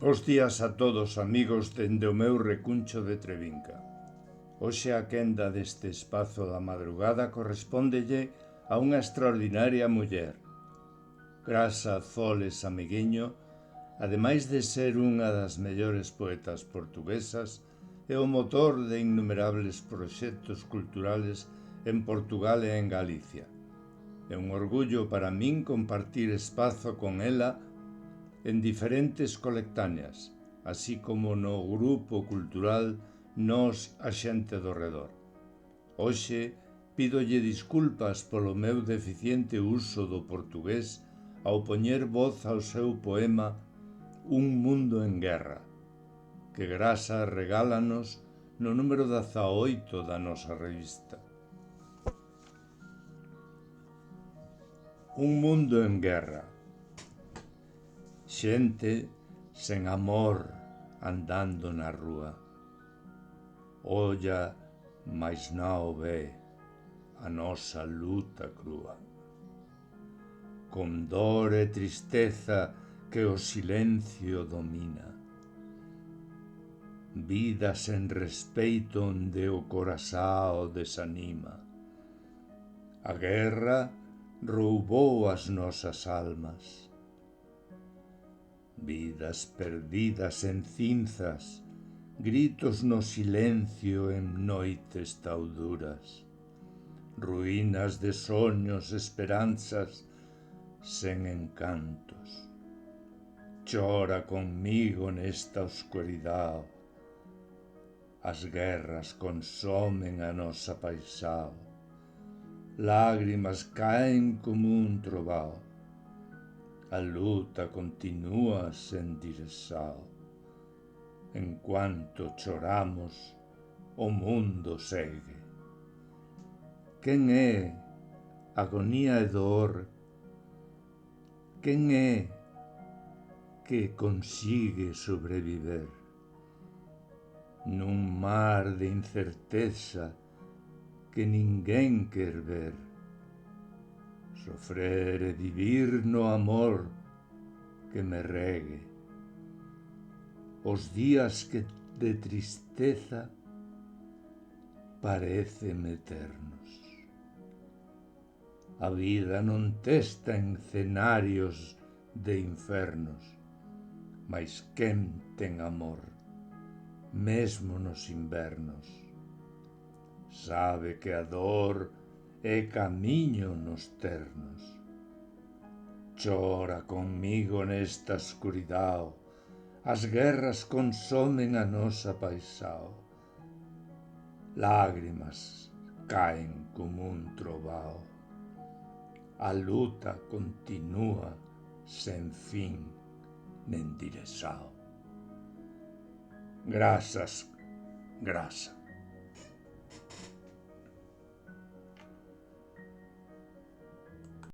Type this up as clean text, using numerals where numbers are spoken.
Bos días a todos, amigos, dende o meu recuncho de Trevinca. Hoxe a quenda deste espazo da madrugada correspóndelle a unha extraordinaria muller. Grasa Zoles Amiguiño, ademais de ser unha das mellores poetas portuguesas, é o motor de innumerables proxectos culturales en Portugal e en Galicia. É un orgullo para min compartir espazo con ela en diferentes colectáneas, así como no grupo cultural Nós a xente do redor. Hoxe pídolle disculpas polo meu deficiente uso do portugués ao poñer voz ao seu poema Un mundo en guerra, que Grasa regálanos no número 18 da nosa revista. Un mundo en guerra. Xente sen amor andando na rúa. Olla, mais non ve a nosa luta crúa. Con dor e tristeza que o silencio domina. Vida sen respeito onde o corazao desanima. A guerra roubou as nosas almas. Vidas perdidas en cinzas, gritos no silencio en noites tauduras, ruínas de soños, esperanzas sen encantos. Chora conmigo nesta oscuridade, as guerras consomen a nosa paisao, lágrimas caen como un trovao. A luta continúa sen direxao. Enquanto choramos, o mundo segue. Quen é agonía e dor? Quen é que consigue sobreviver? Nun mar de incerteza que ninguén quer ver. Sofrer e vivir no amor que me regue. Os días que de tristeza parecen eternos. A vida non testa en escenarios de infernos, mas quen ten amor, mesmo nos invernos, sabe que a dor é camiño nos ternos. Chora conmigo nesta escuridao, as guerras consomen a nosa paisao. Lágrimas caen como un trovao. A luta continúa sen fin nen direxao. Grazas, Grasa.